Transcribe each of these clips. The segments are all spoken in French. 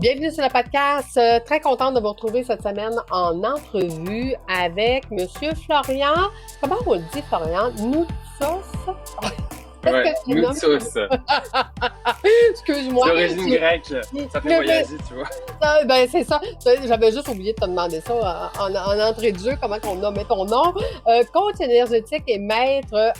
Bienvenue sur le podcast. Très contente de vous retrouver cette semaine en entrevue avec Monsieur Florian. Comment on dit, Florian? Noutsos? Ouais, Qu'est-ce que Noutsos. Excuse-moi. C'est d'origine grecque. Ça fait voyager, tu vois. C'est ça. J'avais juste oublié de te demander ça en entrée de jeu, comment qu'on nommait ton nom. Coach énergétique et maître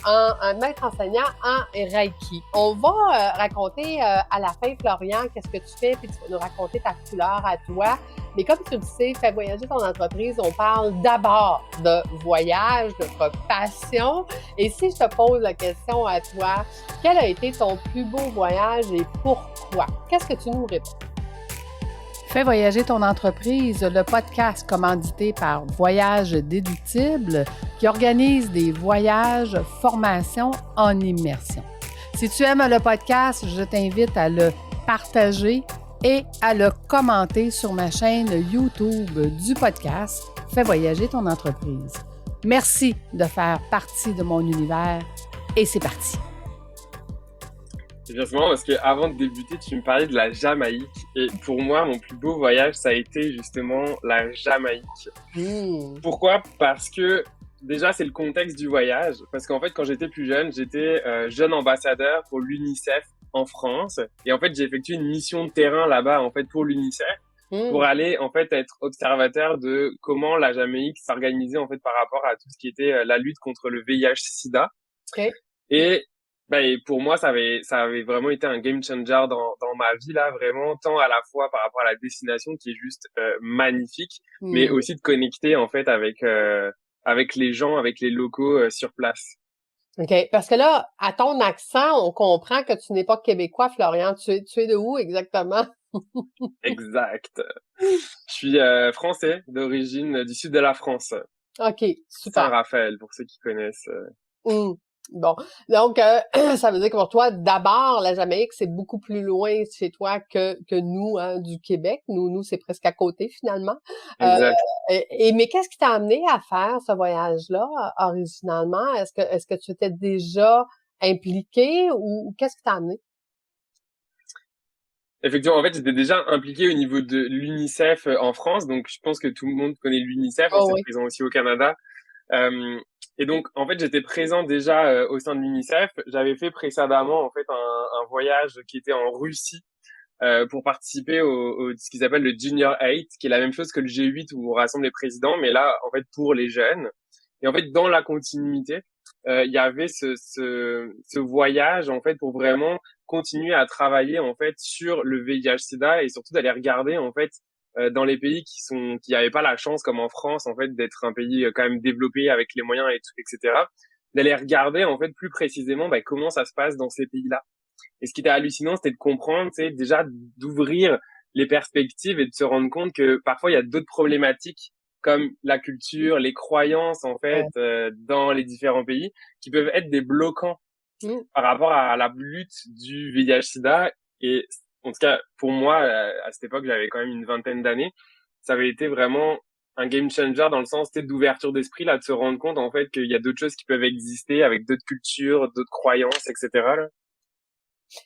enseignant en Reiki. On va raconter à la fin, Florian, qu'est-ce que tu fais, puis tu vas nous raconter ta couleur à toi. Mais comme tu le sais, Fais voyager ton entreprise, on parle d'abord de voyage, de notre passion. Et si je te pose la question à toi, quel a été ton plus beau voyage et pourquoi? Qu'est-ce que tu nous réponds? Fais voyager ton entreprise, le podcast commandité par Voyage Déductible qui organise des voyages, formations en immersion. Si tu aimes le podcast, je t'invite à le partager et à le commenter sur ma chaîne YouTube du podcast Fais voyager ton entreprise. Merci de faire partie de mon univers et c'est parti. C'est bien marrant parce qu'avant de débuter, tu me parlais de la Jamaïque. Et pour moi, mon plus beau voyage, ça a été justement la Jamaïque. Pourquoi? Parce que déjà, c'est le contexte du voyage. Parce qu'en fait, quand j'étais plus jeune, j'étais jeune ambassadeur pour l'UNICEF en France. Et en fait, j'ai effectué une mission de terrain là-bas, en fait, pour l'UNICEF. Pour aller, en fait, être observateur de comment la Jamaïque s'organisait, en fait, par rapport à tout ce qui était la lutte contre le VIH-Sida. Okay. Et pour moi, ça avait vraiment été un game changer dans ma vie, là, vraiment, tant à la fois par rapport à la destination qui est juste magnifique, mais aussi de connecter, en fait, avec les gens, avec les locaux sur place. OK. Parce que là, à ton accent, on comprend que tu n'es pas québécois, Florian. Tu es de où exactement? Exact. Je suis français, d'origine du sud de la France. OK, super. Saint-Raphaël, pour ceux qui connaissent. Bon, donc ça veut dire que pour toi, d'abord, la Jamaïque, c'est beaucoup plus loin chez toi que nous, hein, du Québec. Nous, c'est presque à côté finalement. Exact. Mais qu'est-ce qui t'a amené à faire ce voyage-là originalement? Est-ce que tu étais déjà impliqué ou qu'est-ce qui t'a amené? Effectivement, en fait, j'étais déjà impliqué au niveau de l'UNICEF en France, donc je pense que tout le monde connaît l'UNICEF, c'est présent aussi au Canada. Et donc, en fait, j'étais présent déjà au sein de l'UNICEF. J'avais fait précédemment, en fait, un voyage qui était en Russie pour participer au ce qu'ils appellent le Junior 8, qui est la même chose que le G8 où on rassemble les présidents, mais là, en fait, pour les jeunes. Et en fait, dans la continuité, il y avait ce voyage, en fait, pour vraiment continuer à travailler, en fait, sur le VIH/SIDA et surtout d'aller regarder, en fait, dans les pays qui n'avaient pas la chance, comme en France, en fait, d'être un pays quand même développé avec les moyens et tout, etc., d'aller regarder, en fait, plus précisément, comment ça se passe dans ces pays-là. Et ce qui était hallucinant, c'était de comprendre, tu sais, déjà d'ouvrir les perspectives et de se rendre compte que parfois il y a d'autres problématiques comme la culture, les croyances, en fait, dans les différents pays, qui peuvent être des bloquants par rapport à la lutte du VIH/SIDA. Et en tout cas, pour moi, à cette époque, j'avais quand même une vingtaine d'années, ça avait été vraiment un game changer dans le sens d'ouverture d'esprit, là, de se rendre compte, en fait, qu'il y a d'autres choses qui peuvent exister avec d'autres cultures, d'autres croyances, etc., là.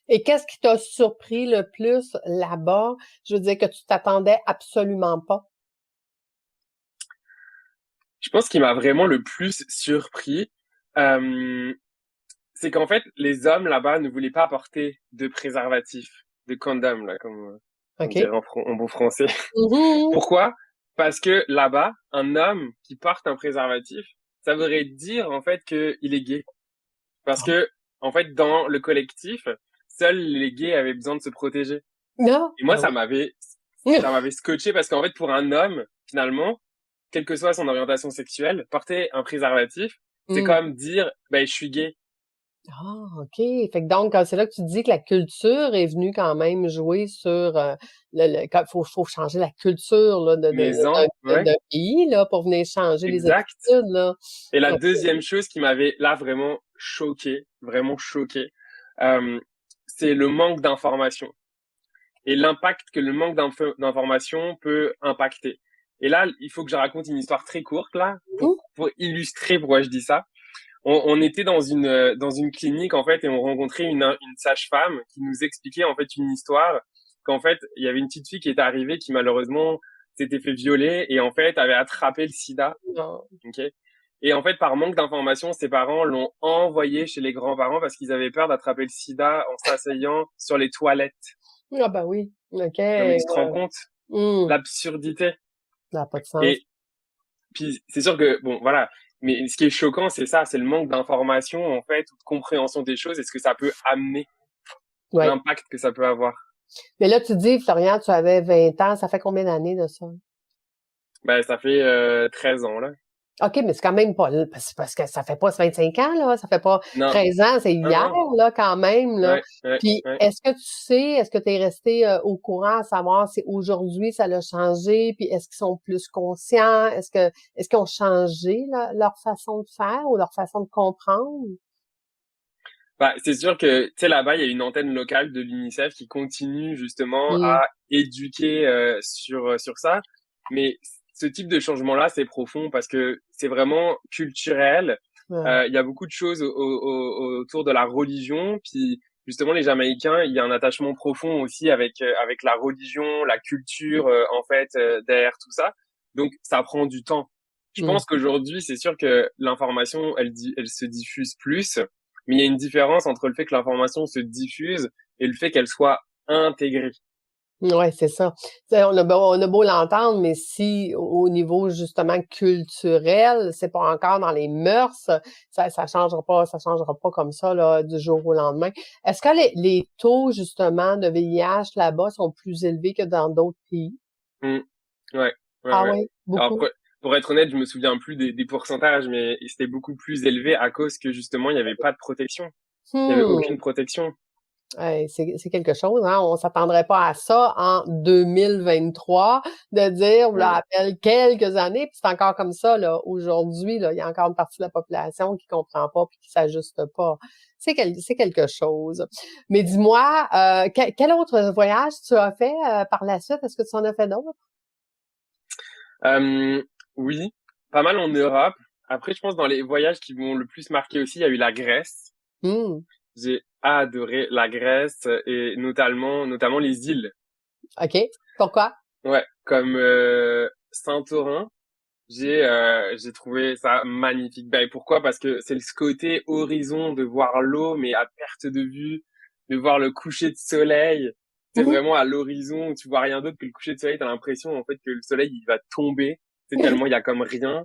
Et qu'est-ce qui t'a surpris le plus là-bas? Je veux dire que tu t'attendais absolument pas. Je pense qu'il m'a vraiment le plus surpris, c'est qu'en fait, les hommes là-bas ne voulaient pas porter de préservatif, de condom, là, comme on dirait en bon français. Pourquoi? Parce que là-bas, un homme qui porte un préservatif, ça voudrait dire en fait qu'il est gay. Parce que en fait, dans le collectif, seuls les gays avaient besoin de se protéger. Non. Et moi, ça m'avait scotché parce qu'en fait, pour un homme, finalement, quelle que soit son orientation sexuelle, porter un préservatif, c'est quand même dire, je suis gay. Ah, OK. Fait que donc, c'est là que tu dis que la culture est venue quand même jouer sur faut changer la culture là, d'un pays là, pour venir changer les habitudes. Là. Et la deuxième chose qui m'avait là vraiment choqué, c'est le manque d'information. Et l'impact que le manque d'information peut impacter. Et là, il faut que je raconte une histoire très courte là, pour illustrer pourquoi je dis ça. On était dans une clinique en fait et on rencontrait une sage-femme qui nous expliquait en fait une histoire qu'en fait, il y avait une petite fille qui était arrivée qui malheureusement s'était fait violer et en fait avait attrapé le sida. Non. Ok. Et en fait, par manque d'informations, ses parents l'ont envoyée chez les grands-parents parce qu'ils avaient peur d'attraper le sida en s'asseyant sur les toilettes. Ah ben oui, OK. Non, mais tu te rends compte Ça l'absurdité. n'a pas de sens. Et puis, c'est sûr que, bon, voilà. Mais ce qui est choquant, c'est ça, c'est le manque d'information, en fait, ou de compréhension des choses et ce que ça peut amener, Ouais. l'impact que ça peut avoir. Mais là, tu dis, Florian, tu avais 20 ans. Ça fait combien d'années de ça? Ben, ça fait 13 ans, là. OK, mais c'est quand même pas... Parce que ça fait pas 25 ans, là. Ça fait pas Non, 13 ans. C'est hier, non. là, quand même, là. Ouais. Puis, est-ce que tu sais, est-ce que tu es resté au courant à savoir si aujourd'hui, ça l'a changé? Puis, est-ce qu'ils sont plus conscients? Est-ce qu'ils ont changé leur façon de faire ou leur façon de comprendre? Bah, c'est sûr que, tu sais, là-bas, il y a une antenne locale de l'UNICEF qui continue justement à éduquer sur ça. Mais ce type de changement-là, c'est profond parce que c'est vraiment culturel. Ouais. Il y a beaucoup de choses autour de la religion. Puis, justement, les Jamaïcains, il y a un attachement profond aussi avec la religion, la culture, en fait, derrière tout ça. Donc, ça prend du temps. Je pense qu'aujourd'hui, c'est sûr que l'information, elle se diffuse plus. Mais il y a une différence entre le fait que l'information se diffuse et le fait qu'elle soit intégrée. Ouais, c'est ça. On a beau l'entendre, mais si au niveau justement culturel, c'est pas encore dans les mœurs, ça changera pas comme ça là du jour au lendemain. Est-ce que les taux justement de VIH là-bas sont plus élevés que dans d'autres pays? Ouais, ouais. Ah oui, Alors, beaucoup. pour être honnête, je me souviens plus des pourcentages, mais c'était beaucoup plus élevé à cause que justement, il n'y avait pas de protection. Il n'y avait aucune protection. Ouais, c'est quelque chose, hein. On s'attendrait pas à ça en 2023 de dire, voilà, après quelques années, puis c'est encore comme ça, là, aujourd'hui, là, il y a encore une partie de la population qui comprend pas puis qui s'ajuste pas. C'est quelque chose. Mais dis-moi, quel autre voyage tu as fait par la suite? Est-ce que tu en as fait d'autres? Oui, pas mal en Europe. Après, je pense dans les voyages qui m'ont le plus marqué aussi, il y a eu la Grèce. J'ai adoré la Grèce et notamment les îles. OK. Pourquoi? Ouais, comme Saint-Orin, j'ai trouvé ça magnifique. Ben pourquoi? Parce que c'est ce côté horizon de voir l'eau mais à perte de vue, de voir le coucher de soleil. C'est vraiment à l'horizon où tu vois rien d'autre que le coucher de soleil. T'as l'impression en fait que le soleil il va tomber. C'est tellement il y a comme rien.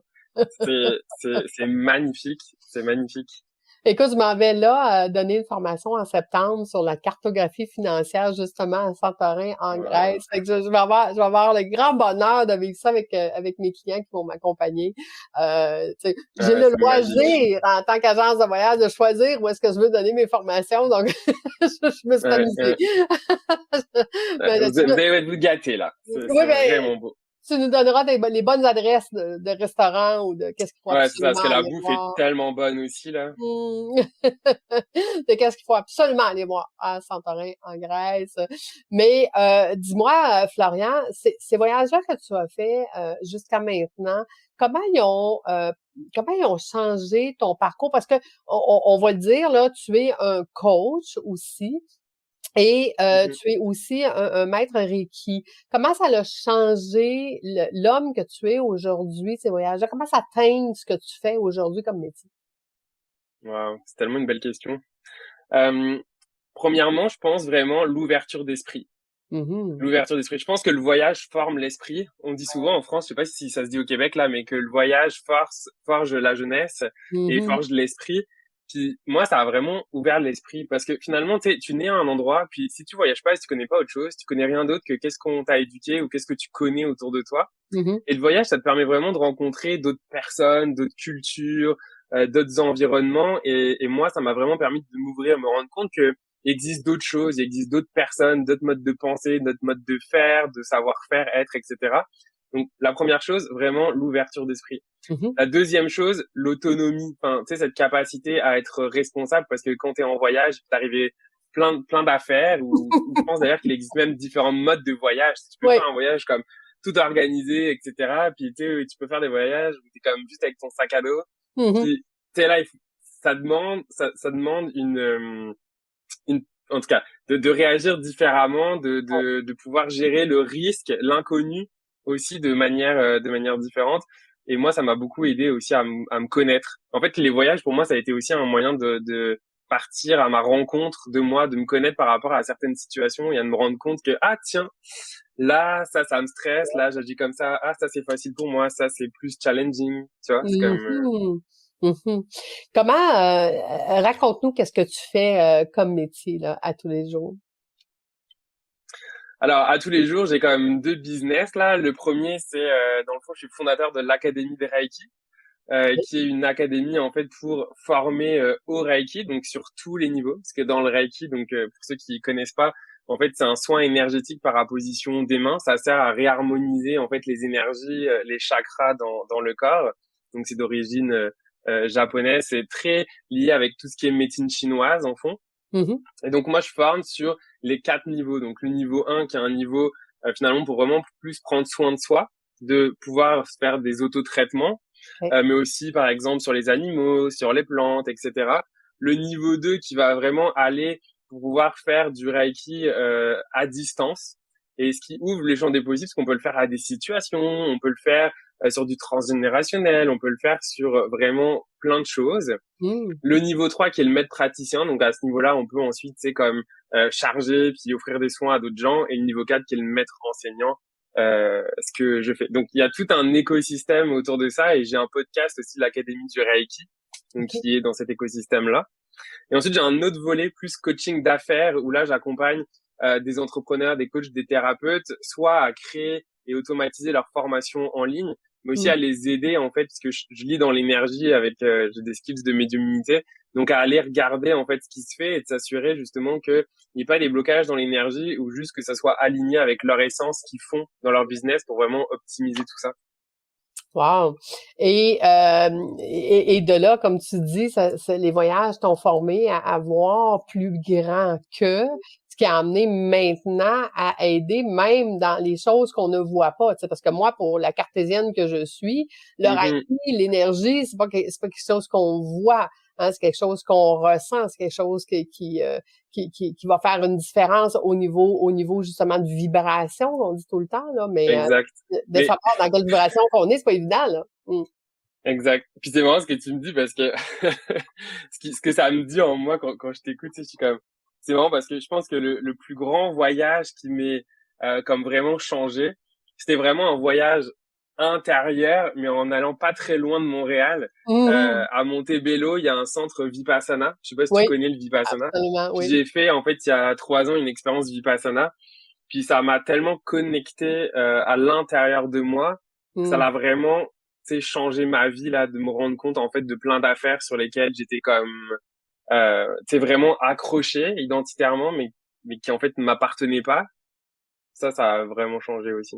C'est magnifique. C'est magnifique. Écoute, je m'en vais là donner une formation en septembre sur la cartographie financière, justement, à Santorin, en Grèce. Fait que je vais avoir le grand bonheur de vivre ça avec mes clients qui vont m'accompagner. J'ai le loisir, en tant qu'agence de voyage, de choisir où est-ce que je veux donner mes formations. Donc, je me suis amusée. Vous allez vous gâter, là. C'est vraiment beau. Tu nous donneras les bonnes adresses de restaurants ou de qu'est-ce qu'il faut absolument. Ouais, c'est parce que la aller bouffe voir. est tellement bonne aussi, là. De qu'est-ce qu'il faut absolument aller voir à Santorin, en Grèce. Mais dis-moi, Florian, ces voyages-là que tu as fait jusqu'à maintenant, comment ils ont changé ton parcours? Parce que on va le dire, là, tu es un coach aussi. Et tu es aussi un maître Reiki. Comment ça l'a changé l'homme que tu es aujourd'hui, ces voyages-là? Comment ça teint ce que tu fais aujourd'hui comme métier? Wow, c'est tellement une belle question. Premièrement, je pense vraiment l'ouverture d'esprit. L'ouverture d'esprit. Je pense que le voyage forme l'esprit. On dit souvent en France, je sais pas si ça se dit au Québec là, mais que le voyage forge la jeunesse et forge l'esprit. Puis moi, ça a vraiment ouvert l'esprit parce que finalement, tu nais à un endroit, puis si tu voyages pas, si tu connais pas autre chose, tu connais rien d'autre que qu'est-ce qu'on t'a éduqué ou qu'est-ce que tu connais autour de toi. Et le voyage, ça te permet vraiment de rencontrer d'autres personnes, d'autres cultures, d'autres environnements. Et moi, ça m'a vraiment permis de m'ouvrir, me rendre compte que il existe d'autres choses, il existe d'autres personnes, d'autres modes de pensée, d'autres modes de faire, de savoir-faire, être, etc. Donc, la première chose, vraiment l'ouverture d'esprit. La deuxième chose, l'autonomie. Enfin, tu sais, cette capacité à être responsable, parce que quand t'es en voyage, t'arrives plein d'affaires, ou je pense d'ailleurs qu'il existe même différents modes de voyage. Tu peux faire un voyage comme tout organisé, etc. Puis tu peux faire des voyages où t'es comme juste avec ton sac à dos. Puis t'es là, ça demande une en tout cas, de réagir différemment, de pouvoir gérer le risque, l'inconnu aussi de manière différente. Et moi, ça m'a beaucoup aidé aussi à me connaître. En fait, les voyages, pour moi, ça a été aussi un moyen de partir à ma rencontre de moi, de me connaître par rapport à certaines situations et à me rendre compte que, ah, tiens, là, ça me stresse, là, j'agis comme ça, ah, ça, c'est facile pour moi, ça, c'est plus challenging, tu vois, c'est comme, Mhm. Mhm. Comment, raconte-nous qu'est-ce que tu fais comme métier là, à tous les jours? Alors, à tous les jours, j'ai quand même deux business, là. Le premier, c'est, dans le fond, je suis fondateur de l'Académie des Reiki, qui est une académie, en fait, pour former au Reiki, donc sur tous les niveaux. Parce que dans le Reiki, donc, pour ceux qui connaissent pas, en fait, c'est un soin énergétique par apposition des mains. Ça sert à réharmoniser, en fait, les énergies, les chakras dans le corps. Donc, c'est d'origine japonaise. C'est très lié avec tout ce qui est médecine chinoise, en fond. Mhm. Et donc moi je forme sur les 4 niveaux. Donc le niveau 1 qui est un niveau finalement pour vraiment plus prendre soin de soi, de pouvoir faire des autotraitements, Ouais. mais aussi par exemple sur les animaux, sur les plantes, etc. Le niveau 2 qui va vraiment aller pour pouvoir faire du Reiki à distance et ce qui ouvre les champs des possibles, parce qu'on peut le faire à des situations, on peut le faire sur du transgénérationnel, on peut le faire sur vraiment plein de choses. Mhm. Le niveau 3 qui est le maître praticien, donc à ce niveau-là, on peut ensuite, c'est comme charger puis offrir des soins à d'autres gens. Et le niveau 4 qui est le maître enseignant, ce que je fais. Donc il y a tout un écosystème autour de ça et j'ai un podcast aussi, l'Académie du Reiki, donc OK. qui est dans cet écosystème-là. Et ensuite j'ai un autre volet plus coaching d'affaires où là j'accompagne des entrepreneurs, des coachs, des thérapeutes, soit à créer et automatiser leur formation en ligne, mais aussi Mhm. à les aider en fait, parce que je lis dans l'énergie avec j'ai des skills de médiumnité, donc à aller regarder en fait ce qui se fait et de s'assurer justement que il n'y ait pas des blocages dans l'énergie ou juste que ça soit aligné avec leur essence qu'ils font dans leur business pour vraiment optimiser tout ça. Wow! Et de là, comme tu dis, les voyages t'ont formé à voir plus grand que, ce qui a amené maintenant à aider même dans les choses qu'on ne voit pas. Tu sais, parce que moi, pour la cartésienne que je suis, le Mhm. Reiki, l'énergie, c'est pas quelque chose qu'on voit. Hein, c'est quelque chose qu'on ressent, c'est quelque chose qui va faire une différence au niveau justement de vibration, on dit tout le temps, là, mais Exact. de Mais savoir dans quelle vibration qu'on est, c'est pas évident, là. Mm. exact. Puis c'est marrant ce que tu me dis parce que ce que ça me dit en moi quand je t'écoute, tu sais, je suis comme, c'est marrant parce que je pense que le plus grand voyage qui m'est comme vraiment changé, c'était vraiment un voyage intérieur, mais en allant pas très loin de Montréal, Mhm. à Montebello, il y a un centre Vipassana. Je sais pas si tu Oui, connais le Vipassana. absolument, Puis oui. j'ai fait en fait il y a 3 ans une expérience Vipassana. Puis ça m'a tellement connecté à l'intérieur de moi, ça Mm. l'a vraiment, tu sais, changé ma vie là, de me rendre compte en fait de plein d'affaires sur lesquelles j'étais comme, tu sais, vraiment accroché identitairement, mais qui en fait ne m'appartenaient pas. Ça a vraiment changé aussi.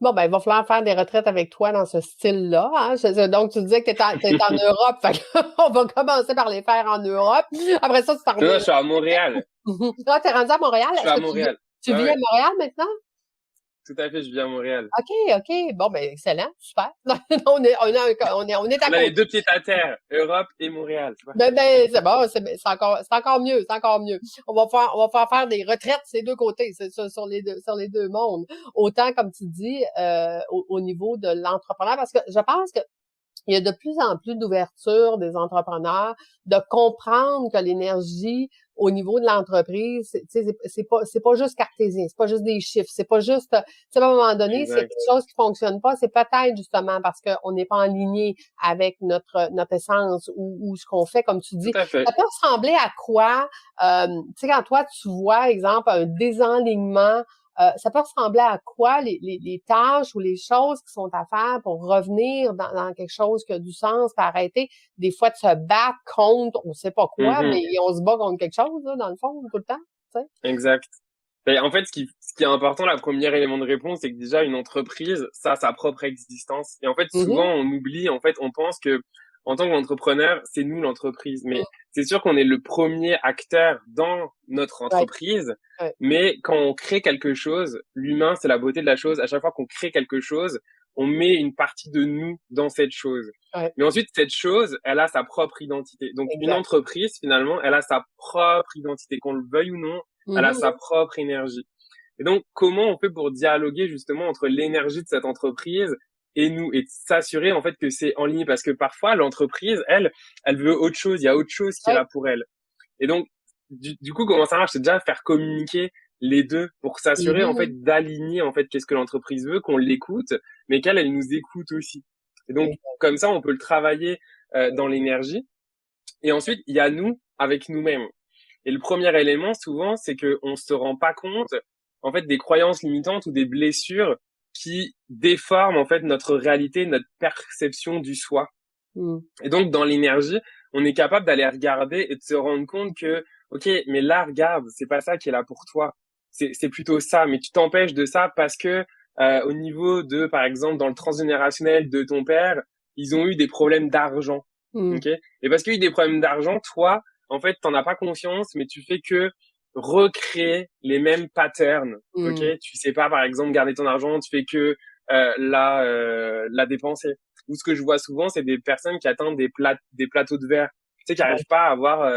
Bon, ben, il va falloir faire des retraites avec toi dans ce style-là, hein. Donc, tu disais que t'es en Europe, fait on va commencer par les faire en Europe. Après ça, tu t'en Non, non, reviens. je suis à Montréal. Mhm. Ah, t'es rendu à Montréal? Je suis Est-ce à que Montréal. tu Ouais, vis à ouais, Montréal maintenant? tout à fait, je vis à Montréal. OK, OK. Bon, ben, excellent, super. On est à On a les côté. deux pieds à terre, Europe et Montréal, tu vois. Ben, c'est bon, c'est encore mieux, c'est encore mieux. On va faire des retraites ces deux côtés, c'est sur les deux mondes. Autant, comme tu dis, au niveau de l'entrepreneur, parce que je pense que il y a de plus en plus d'ouverture des entrepreneurs, de comprendre que l'énergie au niveau de l'entreprise, c'est pas juste cartésien, c'est pas juste des chiffres, c'est pas juste, tu sais, à un moment donné, s'il y a Exact. quelque chose qui fonctionne pas, c'est peut-être justement parce qu'on n'est pas en ligne avec notre essence ou ce qu'on fait, comme tu Tout dis. à fait. Ça peut ressembler à quoi, tu sais, quand toi, tu vois, exemple, un désalignement ça peut ressembler à quoi les tâches ou les choses qui sont à faire pour revenir dans quelque chose qui a du sens, pour arrêter des fois de se battre contre on sait pas quoi, mais Mhm. on se bat contre quelque chose, là, dans le fond, tout le temps, tu sais? Exact. Ben, en fait, ce qui est important, la première élément de réponse, c'est que déjà une entreprise, ça a sa propre existence. Et en fait, Mhm. souvent, on oublie, en fait, on pense que en tant qu'entrepreneur, c'est nous l'entreprise. Mais c'est sûr qu'on est le premier acteur dans notre Ouais, entreprise. ouais. Mais quand on crée quelque chose, l'humain, c'est la beauté de la chose. À chaque fois qu'on crée quelque chose, on met une partie de nous dans cette chose. Ouais. Mais ensuite, cette chose, elle a sa propre identité. Donc, Exact. une entreprise, finalement, elle a sa propre identité. Qu'on le veuille ou non, elle a sa propre énergie. Et donc, comment on fait pour dialoguer justement entre l'énergie de cette entreprise et nous, et s'assurer en fait que c'est en ligne? Parce que parfois, l'entreprise, elle veut autre chose. Il y a autre chose qui est là pour elle. Et donc, du coup, comment ça marche? C'est déjà faire communiquer les deux pour s'assurer en fait d'aligner en fait qu'est-ce que l'entreprise veut, qu'on l'écoute, mais qu'elle, elle nous écoute aussi. Et donc, comme ça, on peut le travailler dans l'énergie. Et ensuite, il y a nous avec nous-mêmes. Et le premier élément, souvent, c'est que on se rend pas compte, en fait, des croyances limitantes ou des blessures qui déforment, en fait, notre réalité, notre perception du soi. Et donc, dans l'énergie, on est capable d'aller regarder et de se rendre compte que, OK, mais là, regarde, c'est pas ça qui est là pour toi. C'est plutôt ça, mais tu t'empêches de ça parce que, au niveau de, par exemple, dans le transgénérationnel de ton père, ils ont eu des problèmes d'argent. OK? Et parce qu'il y a eu des problèmes d'argent, toi, en fait, t'en as pas conscience, mais tu fais que recréer les mêmes patterns. OK? Tu sais pas, par exemple, garder ton argent, tu fais que, la dépenser. Ou ce que je vois souvent, c'est des personnes qui atteignent des plateaux de verre. Tu sais, qui arrivent pas à avoir,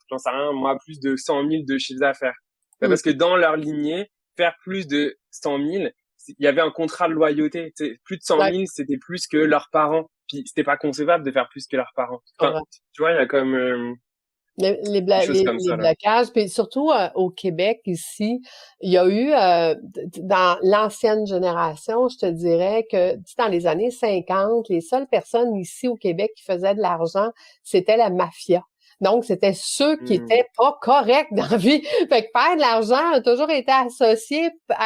j'en sais rien, moi, plus de 100 000 de chiffre d'affaires. Parce que dans leur lignée, faire plus de 100 000, il y avait un contrat de loyauté. Tu sais, plus de 100 000, c'était plus que leurs parents. Puis c'était pas concevable de faire plus que leurs parents. Enfin, tu vois, il y a comme les comme ça, là. blocages. Puis surtout au Québec, ici, il y a eu, dans l'ancienne génération, je te dirais que dans les années 50, les seules personnes ici au Québec qui faisaient de l'argent, c'était la mafia. Donc, c'était ceux qui étaient pas corrects dans la vie. Fait que faire de l'argent a toujours été associé tu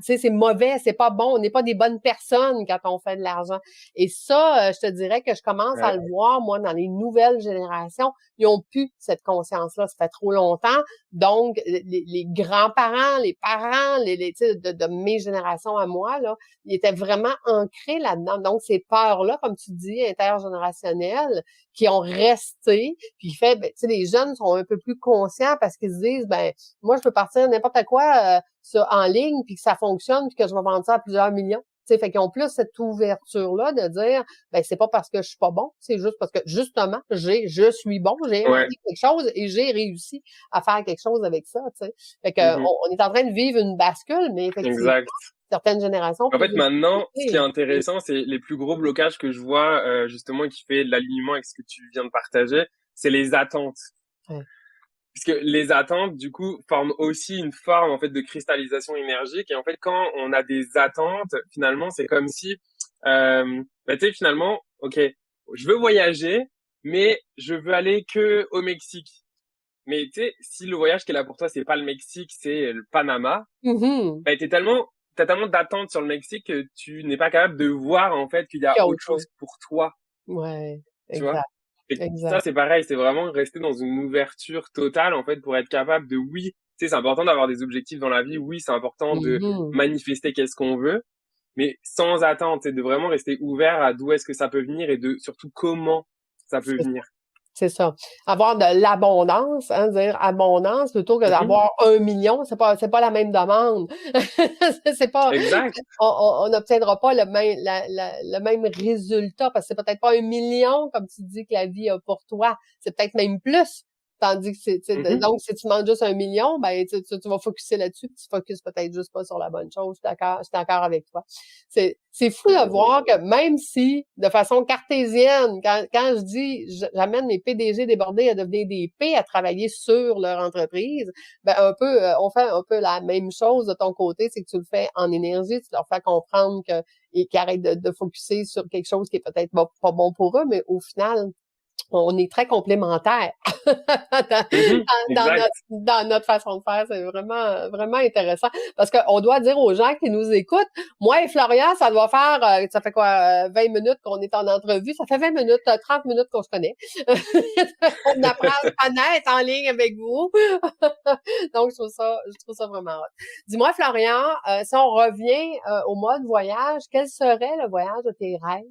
sais, c'est mauvais, c'est pas bon, on n'est pas des bonnes personnes quand on fait de l'argent. Et ça, je te dirais que je commence à le voir, moi, dans les nouvelles générations. Ils ont plus cette conscience-là, ça fait trop longtemps. Donc, les grands-parents, les parents, tu sais, de mes générations à moi, là, ils étaient vraiment ancrés là-dedans. Donc, ces peurs-là, comme tu dis, intergénérationnelles, qui ont resté, puis fait, tu sais, les jeunes sont un peu plus conscients parce qu'ils se disent, ben, moi, je peux partir n'importe quoi en ligne, puis que ça fonctionne, puis que je vais vendre ça à plusieurs millions. Tu sais, fait qu'ils ont plus cette ouverture-là de dire, ben, c'est pas parce que je suis pas bon, c'est juste parce que, justement, je suis bon, j'ai inventé quelque chose et j'ai réussi à faire quelque chose avec ça, tu sais. Fait que, on est en train de vivre une bascule, mais effectivement, certaines générations. En fait, maintenant, ce qui est intéressant, c'est les plus gros blocages que je vois, justement, qui fait l'alignement avec ce que tu viens de partager, c'est les attentes. Puisque les attentes, du coup, forment aussi une forme, en fait, de cristallisation énergique. Et en fait, quand on a des attentes, finalement, c'est comme si, tu sais, finalement, OK, je veux voyager, mais je veux aller que au Mexique. Mais tu sais, si le voyage qui est là pour toi, c'est pas le Mexique, c'est le Panama, bah, t'as tellement d'attentes sur le Mexique que tu n'es pas capable de voir, en fait, qu'il y a autre chose pour toi. Ouais, tu vois? Et ça, c'est pareil, c'est vraiment rester dans une ouverture totale, en fait, pour être capable de, oui, tu sais, c'est important d'avoir des objectifs dans la vie, oui, c'est important de manifester qu'est-ce qu'on veut, mais sans attente, c'est de vraiment rester ouvert à d'où est-ce que ça peut venir et de surtout comment ça peut venir. C'est ça. Avoir de l'abondance, hein, dire abondance plutôt que d'avoir 1 million, c'est pas la même demande. C'est pas. Exact. On n'obtiendra pas le même résultat parce que c'est peut-être pas 1 million, comme tu dis, que la vie a pour toi. C'est peut-être même plus. Tandis que donc, si tu demandes juste 1 million, ben, tu vas focuser là-dessus, puis tu focuses peut-être juste pas sur la bonne chose. Je suis d'accord avec toi. C'est fou de voir que même si, de façon cartésienne, quand je dis, j'amène mes PDG débordés à devenir des P, à travailler sur leur entreprise, ben, on fait un peu la même chose de ton côté, c'est que tu le fais en énergie, tu leur fais comprendre qu'ils arrêtent de focuser sur quelque chose qui est peut-être pas bon pour eux, mais au final, on est très complémentaires dans notre façon de faire. C'est vraiment, vraiment intéressant. Parce qu'on doit dire aux gens qui nous écoutent, moi et Florian, ça doit faire, ça fait quoi, 20 minutes qu'on est en entrevue. Ça fait 20 minutes, 30 minutes qu'on se connaît. On apprend à se connaître en ligne avec vous. Donc, je trouve ça vraiment hot. Dis-moi, Florian, si on revient au mode voyage, quel serait le voyage de tes rêves?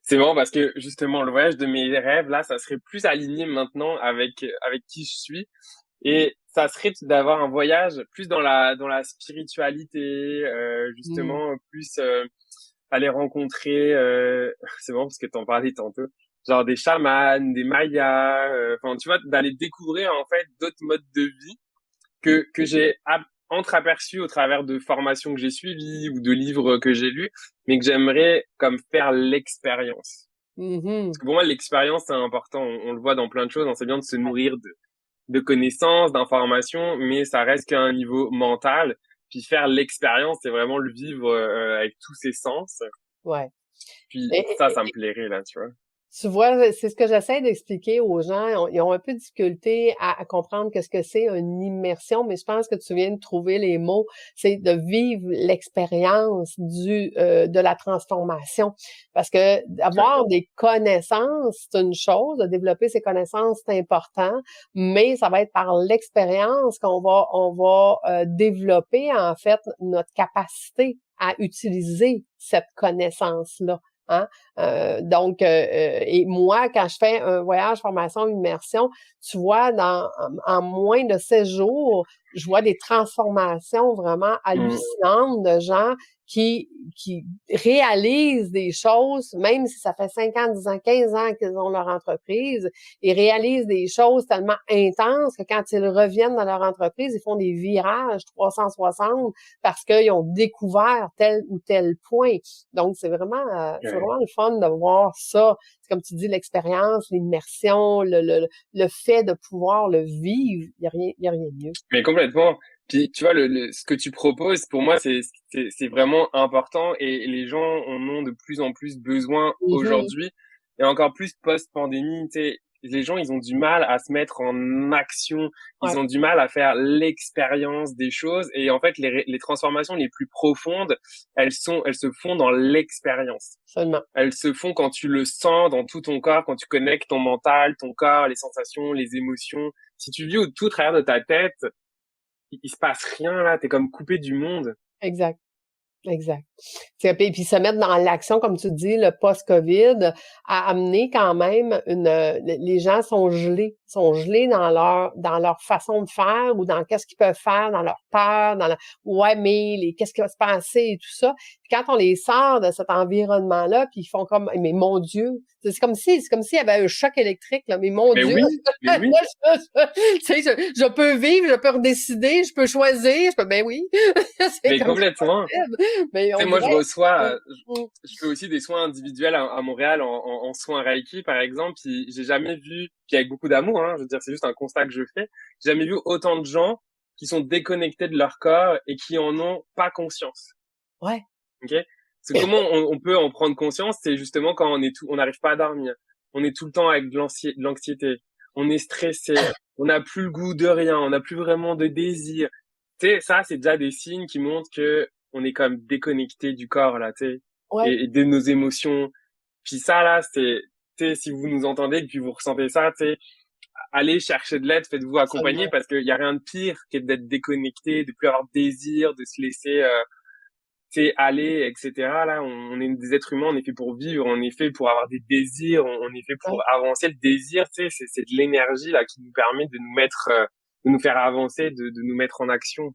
C'est marrant parce que justement, le voyage de mes rêves, là, ça serait plus aligné maintenant avec qui je suis. Et ça serait d'avoir un voyage plus dans la spiritualité, justement, plus aller rencontrer, c'est bon parce que t'en parlais tantôt, genre des chamans, des mayas, enfin tu vois, d'aller découvrir en fait d'autres modes de vie que j'ai entreaperçus au travers de formations que j'ai suivies ou de livres que j'ai lus, mais que j'aimerais comme faire l'expérience. Parce que pour moi, l'expérience, c'est important. On le voit dans plein de choses. C'est bien de se nourrir de connaissances, d'informations, mais ça reste qu'à un niveau mental. Puis faire l'expérience, c'est vraiment le vivre avec tous ses sens. Ouais. Puis ça me plairait, là, tu vois. Tu vois, c'est ce que j'essaie d'expliquer aux gens. Ils ont un peu de difficulté à comprendre qu'est-ce que c'est une immersion, mais je pense que tu viens de trouver les mots. C'est de vivre l'expérience de la transformation. Parce que d'avoir des connaissances, c'est une chose. De développer ses connaissances, c'est important. Mais ça va être par l'expérience qu'on va développer, en fait, notre capacité à utiliser cette connaissance-là. Hein? Donc, et moi, quand je fais un voyage, formation, immersion, tu vois, en moins de 16 jours, je vois des transformations vraiment hallucinantes de gens qui réalisent des choses, même si ça fait 5 ans, 10 ans, 15 ans qu'ils ont leur entreprise, ils réalisent des choses tellement intenses que quand ils reviennent dans leur entreprise, ils font des virages 360 parce qu'ils ont découvert tel ou tel point. Donc, c'est vraiment le fun de voir ça. C'est comme tu dis, l'expérience, l'immersion, le fait de pouvoir le vivre. Il y a rien de mieux. Mais complètement. Puis, tu vois, ce que tu proposes, pour moi, c'est vraiment important et les gens en ont de plus en plus besoin aujourd'hui et encore plus post-pandémie. Tu sais, les gens, ils ont du mal à se mettre en action. Ils ont du mal à faire l'expérience des choses. Et en fait, les transformations les plus profondes, elles se font dans l'expérience. Seulement. Elles se font quand tu le sens dans tout ton corps, quand tu connectes ton mental, ton corps, les sensations, les émotions. Si tu vis tout au travers de ta tête, il se passe rien, là. T'es comme coupé du monde. Exact. Et puis se mettre dans l'action, comme tu dis, le post-COVID, a amené quand même les gens sont gelés dans leur façon de faire ou dans qu'est-ce qu'ils peuvent faire, dans leur peur, mais qu'est-ce qui va se passer et tout ça. Puis quand on les sort de cet environnement-là, puis ils font comme, mais mon Dieu, c'est comme s'il y avait un choc électrique, là, mais mon Dieu. Oui. Je peux vivre, je peux redécider, je peux choisir, ben oui. Mais complètement. Mais moi, je reçois, je fais aussi des soins individuels à Montréal en soins Reiki, par exemple, puis j'ai jamais vu, puis avec beaucoup d'amour, je veux dire, c'est juste un constat que je fais, j'ai jamais vu autant de gens qui sont déconnectés de leur corps et qui en ont pas conscience. Ouais. Ok? Parce que comment on peut en prendre conscience, c'est justement quand on n'arrive pas à dormir. On est tout le temps avec de l'anxiété. On est stressé. On n'a plus le goût de rien. On n'a plus vraiment de désir. Tu sais, ça, c'est déjà des signes qui montrent que on est quand même déconnecté du corps, là, tu sais. Ouais. Et de nos émotions. Puis ça, là, tu sais, si vous nous entendez et puis vous ressentez ça, tu sais, allez chercher de l'aide, faites-vous accompagner parce qu'il y a rien de pire que d'être déconnecté, de plus avoir de désir, de se laisser, tu sais, aller, etc. Là, on est des êtres humains, on est fait pour vivre, on est fait pour avoir des désirs, on est fait pour avancer. Le désir, tu sais, c'est de l'énergie, là, qui nous permet de nous mettre, de nous faire avancer, de nous mettre en action.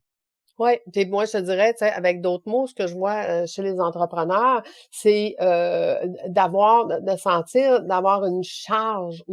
Oui, puis moi je te dirais, tu sais, avec d'autres mots, ce que je vois chez les entrepreneurs, c'est de sentir, d'avoir une charge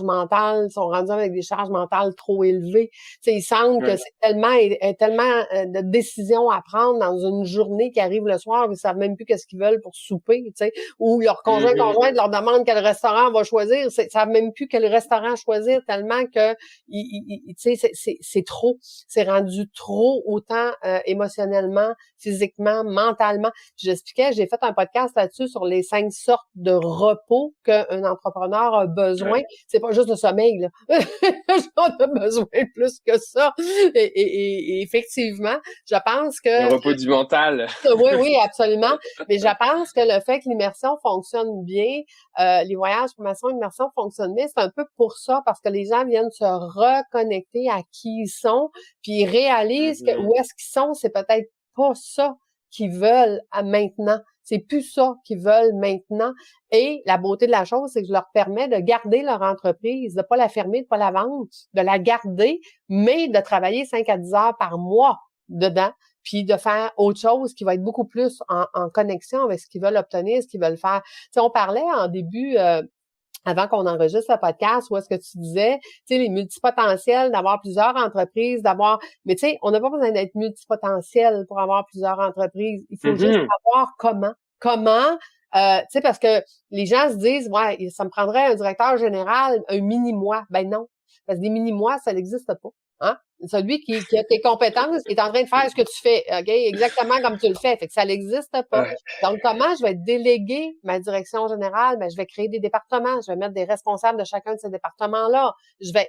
mentale. Ils sont rendus avec des charges mentales trop élevées. Tu sais, ils sentent que c'est tellement de décisions à prendre dans une journée qui arrive le soir, ils savent même plus qu'est-ce qu'ils veulent pour souper, tu sais, ou leur conjoint leur demande quel restaurant on va choisir, ils savent même plus quel restaurant choisir tellement que tu sais, c'est trop, c'est rendu trop autant émotionnellement, physiquement, mentalement. J'expliquais, j'ai fait un podcast là-dessus sur les 5 sortes de repos qu'un entrepreneur a besoin. C'est pas juste le sommeil, là. On a besoin de plus que ça. Et effectivement, je pense que... Le repos du mental. Oui, absolument. Mais je pense que le fait que l'immersion fonctionne bien, les voyages, formation, immersion fonctionnent bien, c'est un peu pour ça, parce que les gens viennent se reconnecter à qui ils sont, puis ils réalisent que où est-ce qu'ils sont, c'est peut-être pas ça qu'ils veulent maintenant. C'est plus ça qu'ils veulent maintenant. Et la beauté de la chose, c'est que je leur permets de garder leur entreprise, de pas la fermer, de pas la vendre, de la garder, mais de travailler 5 à 10 heures par mois dedans, puis de faire autre chose qui va être beaucoup plus en connexion avec ce qu'ils veulent obtenir, ce qu'ils veulent faire. Tu sais, on parlait en début, avant qu'on enregistre le podcast, où est-ce que tu disais, tu sais, les multipotentiels, d'avoir plusieurs entreprises, mais tu sais, on n'a pas besoin d'être multipotentiel pour avoir plusieurs entreprises. Il faut juste savoir comment. Tu sais, parce que les gens se disent, ouais, ça me prendrait un directeur général, un mini-moi. Ben non. Parce que des mini-mois, ça n'existe pas. Hein? Celui qui a tes compétences, qui est en train de faire ce que tu fais, OK? Exactement comme tu le fais. Fait que ça n'existe pas. Ouais. Donc, comment je vais déléguer ma direction générale? Ben, je vais créer des départements. Je vais mettre des responsables de chacun de ces départements-là. Je vais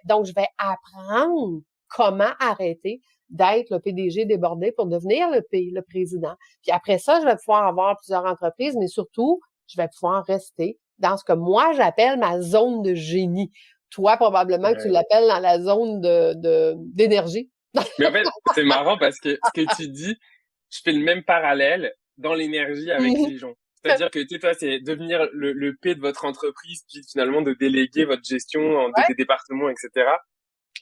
apprendre comment arrêter d'être le PDG débordé pour devenir le président. Puis après ça, je vais pouvoir avoir plusieurs entreprises, mais surtout, je vais pouvoir rester dans ce que moi, j'appelle ma zone de génie. Toi, probablement que tu l'appelles dans la zone d'énergie. Mais en fait, c'est marrant parce que ce que tu dis, je fais le même parallèle dans l'énergie avec les gens. C'est-à-dire que, tu sais, toi, c'est devenir le P de votre entreprise, puis finalement de déléguer votre gestion en des départements, etc.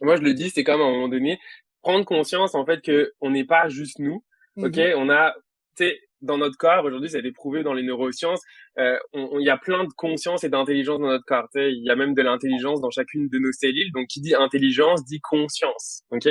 Moi, je le dis, c'est comme à un moment donné, prendre conscience, en fait, que on n'est pas juste nous. OK? On a, tu sais, dans notre corps, aujourd'hui, ça a été prouvé dans les neurosciences, il y a plein de conscience et d'intelligence dans notre corps. Tu sais, il y a même de l'intelligence dans chacune de nos cellules. Donc, qui dit intelligence dit conscience. OK?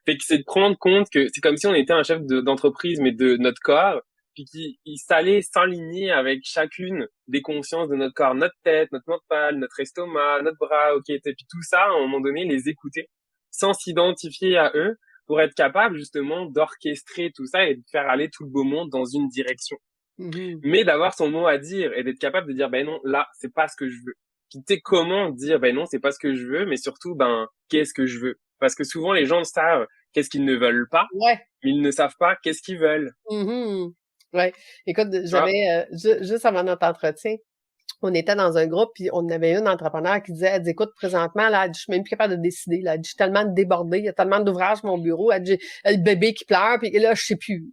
Fait que c'est de prendre compte que c'est comme si on était un chef d'entreprise, mais de notre corps, puis il s'allait s'aligner avec chacune des consciences de notre corps, notre tête, notre mental, notre estomac, notre bras, OK? Et puis tout ça, à un moment donné, les écouter sans s'identifier à eux, pour être capable justement d'orchestrer tout ça et de faire aller tout le beau monde dans une direction. Mais d'avoir son mot à dire et d'être capable de dire, ben non, là, c'est pas ce que je veux. Puis tu sais comment dire, ben non, c'est pas ce que je veux, mais surtout, ben, qu'est-ce que je veux? Parce que souvent, les gens savent qu'est-ce qu'ils ne veulent pas, mais ils ne savent pas qu'est-ce qu'ils veulent. Ouais. Écoute, j'avais, juste avant notre entretien, on était dans un groupe, puis on avait une entrepreneur qui disait, elle dit, écoute, présentement, là, je suis même plus capable de décider, là, je suis tellement débordée, il y a tellement d'ouvrages sur mon bureau, elle dit, le bébé qui pleure, puis là, je sais plus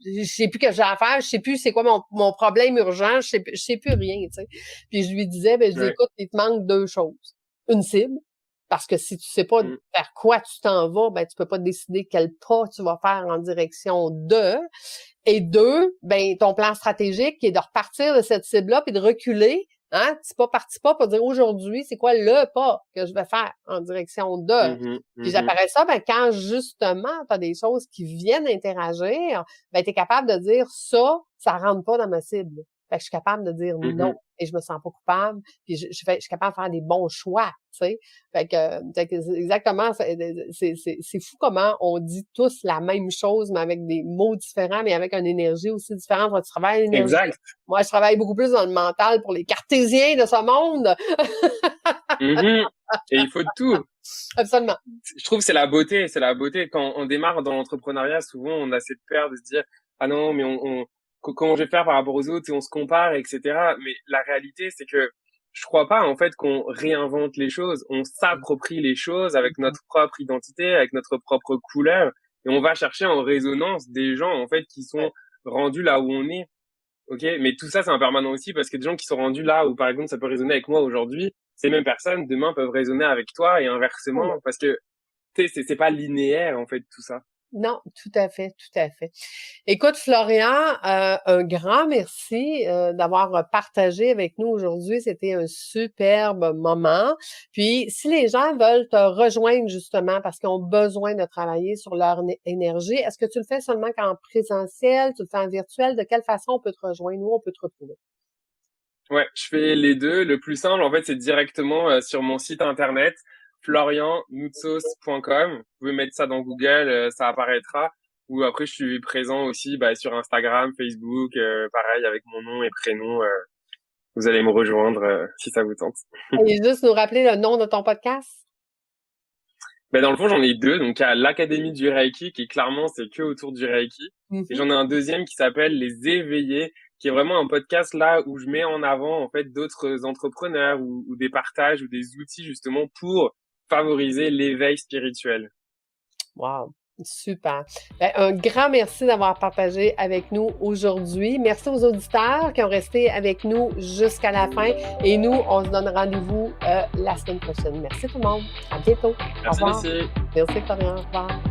que j'ai à faire, je sais plus c'est quoi mon problème urgent, je sais plus rien, tu sais. Puis je lui disais, je dis, écoute, il te manque 2 choses. Une cible, parce que si tu sais pas vers quoi tu t'en vas, ben, tu peux pas décider quel pas tu vas faire en direction de. Et 2, ben, ton plan stratégique qui est de repartir de cette cible-là puis de reculer, hein, petit pas pour dire aujourd'hui, c'est quoi le pas que je vais faire en direction de. Puis j'apparaît ça, ben, quand justement, tu as des choses qui viennent interagir, ben, tu es capable de dire ça rentre pas dans ma cible. Fait que je suis capable de dire non et je me sens pas coupable, puis je suis capable de faire des bons choix, tu sais. Fait que c'est exactement, c'est fou comment on dit tous la même chose, mais avec des mots différents, mais avec une énergie aussi différente. Toi, tu travailles l'énergie. Exact. Moi, je travaille beaucoup plus dans le mental pour les cartésiens de ce monde. Et il faut de tout. Absolument. Je trouve que c'est la beauté. Quand on démarre dans l'entrepreneuriat, souvent, on a cette peur de se dire, ah non, mais comment je vais faire par rapport aux autres et on se compare, etc. Mais la réalité, c'est que je crois pas, en fait, qu'on réinvente les choses. On s'approprie les choses avec notre propre identité, avec notre propre couleur. Et on va chercher en résonance des gens, en fait, qui sont rendus là où on est. OK? Mais tout ça, c'est impermanent aussi parce que des gens qui sont rendus là où, par exemple, ça peut résonner avec moi aujourd'hui, ces mêmes personnes, demain, peuvent résonner avec toi et inversement parce que, tu sais, c'est pas linéaire, en fait, tout ça. Non, tout à fait, tout à fait. Écoute, Florian, un grand merci d'avoir partagé avec nous aujourd'hui. C'était un superbe moment. Puis, si les gens veulent te rejoindre justement parce qu'ils ont besoin de travailler sur leur énergie, est-ce que tu le fais seulement qu'en présentiel, tu le fais en virtuel? De quelle façon on peut te rejoindre? Où on peut te retrouver? Ouais, je fais les deux. Le plus simple, en fait, c'est directement sur mon site internet, floriannoutsos.com. Vous pouvez mettre ça dans Google, ça apparaîtra. Ou après, je suis présent aussi sur Instagram, Facebook, pareil, avec mon nom et prénom. Vous allez me rejoindre si ça vous tente. Et juste nous rappeler le nom de ton podcast? Dans le fond, j'en ai 2. Donc, il y a l'Académie du Reiki, qui clairement, c'est que autour du Reiki. Et j'en ai un deuxième qui s'appelle Les Éveillés, qui est vraiment un podcast là où je mets en avant, en fait, d'autres entrepreneurs ou des partages ou des outils, justement, pour favoriser l'éveil spirituel. Wow. Super. Ben, un grand merci d'avoir partagé avec nous aujourd'hui. Merci aux auditeurs qui ont resté avec nous jusqu'à la fin. Et nous, on se donne rendez-vous la semaine prochaine. Merci tout le monde. À bientôt. Merci, au revoir. Merci, Florian. Au revoir.